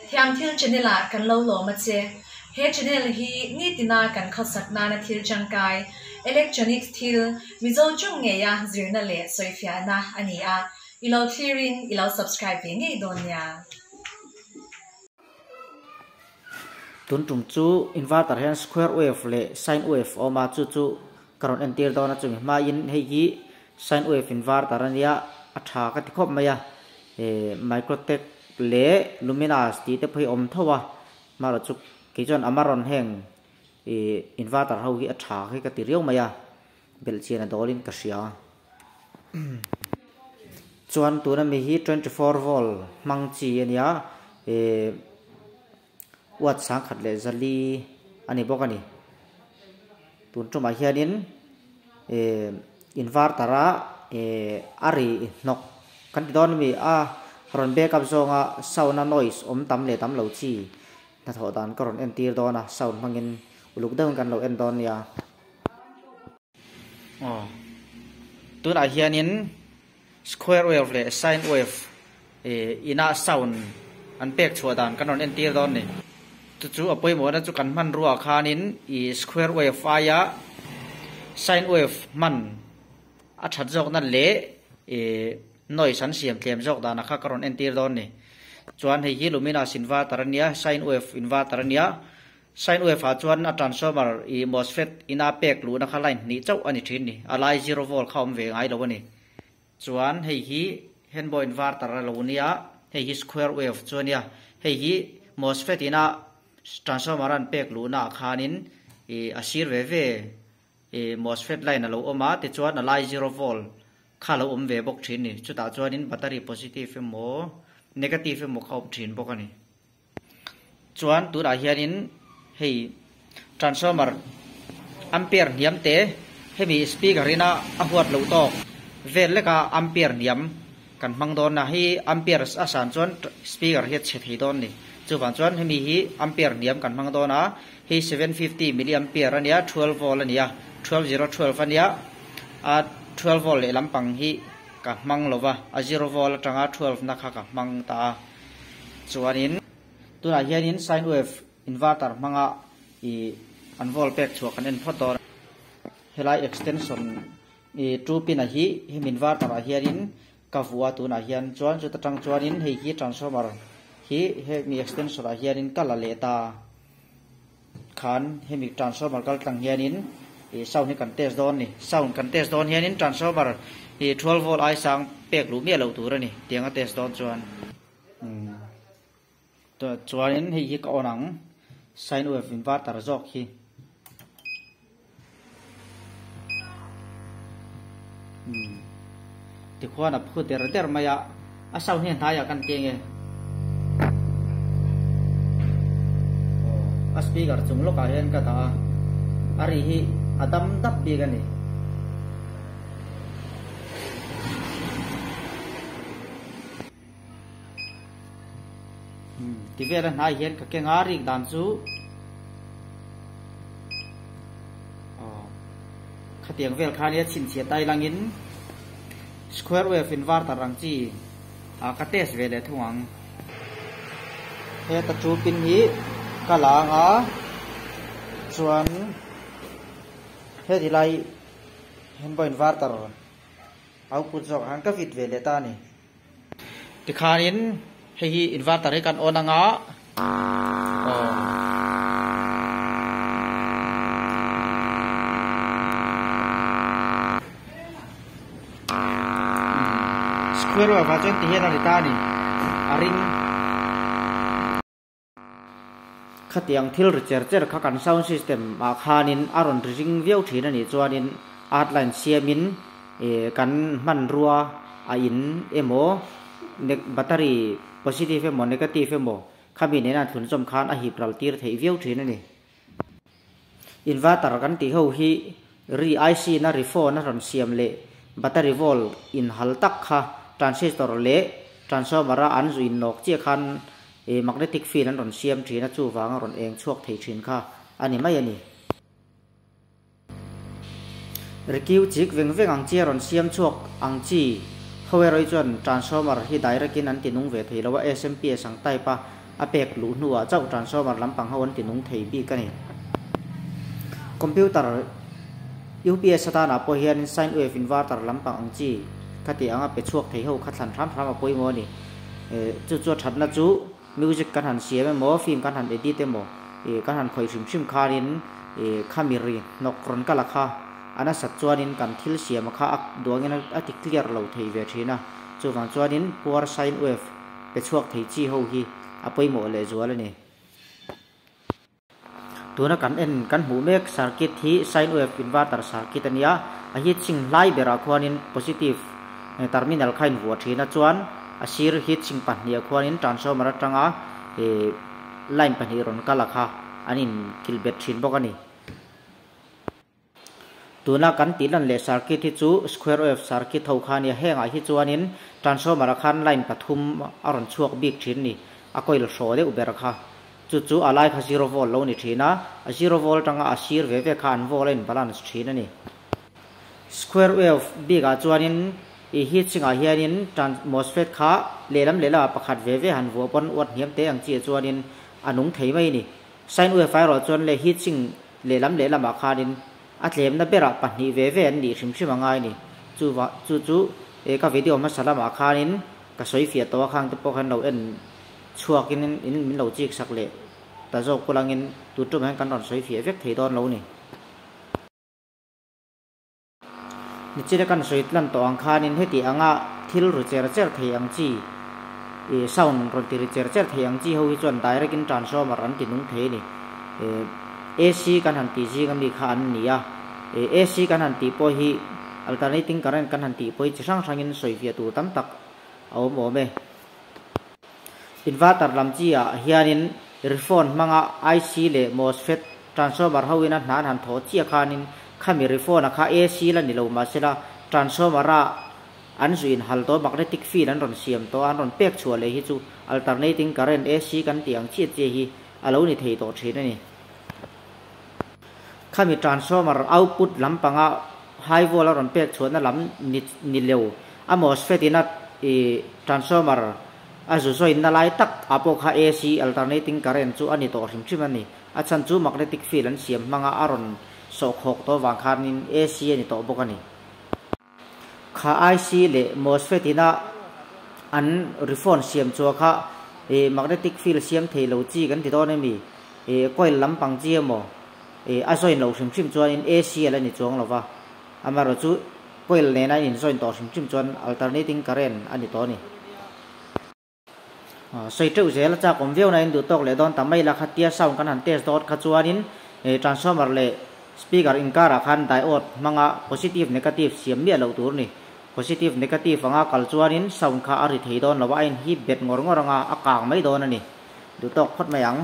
thiam thil channel kan lo lo ma che he channel hi ni tina kan khosak na na thil changkai electronic thil mizo chung nge ya zirna le soifia na ani a ilo thirin ilo subscribe ve nge don ya tun tum chu inverter hen square wave le sine wave oma chu karon entir dona chu ma in hei hi sine wave inverter ania atha ka ti khop maya microtech le luminous ti te phoi om thowa maro chu ki jon amaron heng inverter ho hi atha he ka ti riau maya bel chena dolin ka sia chuan tu na mi hi 24 volt mang chi ania wat sang khat le zali ani bokani tun tuma hianin inverter ari nok kan don mi a ron backup zonga sauna noise om tam le tam lo chi na tho dan karon entir dona sound mangin uluk dang kan lo en don ya tun a hianin square wave le sine wave ina sound an pek chua dan kanon entir don ni chu apoi mo na chu kan man ruwa khanin square wave aya sine wave man a that jok na le noise an siam tlem jok da na kha karon entir don ni chuan hei hi luminous inverter ania sine wave inverter ania sine wave a chuan a transformer MOSFET ina pek lu na kha line ni chau ani thin ni alai 0 volt khom ve ngai lo ni chuan hei hi henbo inverter lo nia hei hi square wave chuania hei hi MOSFET ina transformer an pek lu na khanin asir ve MOSFET line lo oma ti chuan alai 0 volt kha lo ve bok thin ni chuta chuanin battery positive mo negative mo khom thin bok ani chuan tu da hianin hei transformer ampere niam te hemi speaker ina a huat lo to vel leka ampere niam kan mang don na hi ampere asan chuan speaker hi che thei don ni chu ban chuan hemi hi ampere niam kan mang don na hi 750 milliampere ania 12 volt ania 12012 ania a 12 volt le lampang hi ka mang lova a 0 volt atanga 12 na kha ka mang ta chuanin tuna hianin sine wave inverter manga an volt pek chuak kan en photor helai extension 2 pin a hi him inverter a hianin ka vuwa tuna hian chuan chu ta tang chuanin hei hi transformer hi he mi extension a hianin kala le ta khan hemi transformer kal tang hianin sound ni kan test don ni sound kan test don hianin transformer 12 volt ai sang pek lu mi lo tur ani tianga test don chuan to chuanin hei hi ka onang sine wave inverter jok hi ti khwana phu der maya a sound hen thaya kan tenge a speaker chung lo ka hen ka ta ari hi adam dap bi gani ti vera nai hen ka ke ngari dan chu khatiang vel khania chin che tai langin square wave inverter rang chi a ka test ve le thuang he ta chu pin hi ka lang a chuan he dilai henbo inverter output jok han ka fit ve le ta ni ti khanin hei inverter he kan onanga square wave ajon ti hen ani ta ni aring khatiang thil cher kha kan sound system a khanin aron ring veu thin ani chuanin outline siamin kan man ruwa a in emo battery positive emo negative emo khamin ena thun chom khan a hi pral tir thei veu thin ani inverter kan ti ho hi ri IC na ri phone na ron siam le battery volt in hal tak kha transistor le transformer an zu in nok che khan magnetic field an ron siam thina chu wanga ron eng chuak thei thin kha ani mai ani rekiu chik veng ang che ron siam chuak ang chi howe roi chuan transformer hi direct in an tinung ve thei lawa SMP sang type pa a pek lu nuwa chau transformer lampang hawan ti nung thei bi ka ni computer UPS sata na po hian sine wave inverter lampang ang chi khati anga pe chuak thei ho khatlan thram thram a poi mo ni chu chu thatna chu music kan han siam mo film kan han edit mo kan han khoi sim sim kharin khamiri nokron kala kha ana sat chuanin kan thil siam kha ak duangin ati clear lo thei ve thina chuwang chuanin power sine wave pe chuak thei chi ho hi apoi mo le zual ni tuna kan en kan hu mek circuit hi sine wave inverter circuit ania a hi ching lai bera khwanin positive terminal khain huwa thina chuan a sir hi ching pan nia khwanin transformer atanga line pan hi ron kala kha anin kilbet thin bokani tuna kan tilan le circuit hi chu square wave circuit tho khania henga hi chuanin transformer khan line pathum aron chuak bik thin ni a coil so de uber kha chu alai kha 0 volt lo ni thina a 0 volt tanga a sir ve ve khan volt in balance thina ni square wave biga chuanin i hi chinga hianin MOSFET kha lela pakhat ve ve han vo pon wat hiam te ang chi chuanin anung thei mai ni sine wave fire ro chuan le hi ching lelam a khanin a tlem na bera pahni ve ve an ni hrim hrim angai ni chu ka video ma salama khanin ka soi fia to khang te pokhan lo en chuakin in min lo chik sak le ta zo kulangin tu tu han kan ron soi fia vek thei don lo ni ni chira kan soi tlan to ang khanin heti anga thil ru cher thei ang chi sound ron ti cher thei ang chi ho hi chon direct in transformer an ti nung thei ni AC kan han ti ji ngam ni kha an ni ya AC kan han ti po hi alternating current kan han ti po hi chang in soi fia tu tam tak au mo me inverter lam chi a hianin refon manga IC le MOSFET transformer hawin an han tho chi khanin khami refon a kha AC la ni lo ma sela transformer a an zuin hal to magnetic field an ron siam to an ron pek chua le hi chu alternating current AC kan tiang chi hi alo ni thei to thina ni khami transformer output lampanga high volt ron pek chua na lam ni leu a MOSFET ina transformer azu so in nalai tak apo kha AC alternating current chu ani to hrim hrim ani a chan chu magnetic field an siam manga aron so khok to wang khanin AC ani to bokani kha IC le MOSFET ina an refon siam chu kha magnetic field siam thei lo chi kan ti to ne mi coil lampang chi mo a so in lo hrim hrim chuan in AC ala ni chuang lova amaro chu coil ne na in so in to hrim hrim chuan alternating current ani to ni soi treu zel cha kom veu na in du tok le don tamai la khatia sound kan han test dot khachuanin transformer le speaker in kara khan diode manga positive negative siam mi lo tur ni positive negative anga kal chuanin sound kha ari thei don lawa in hi bet ngor anga akang mai don ani du tok khot mayang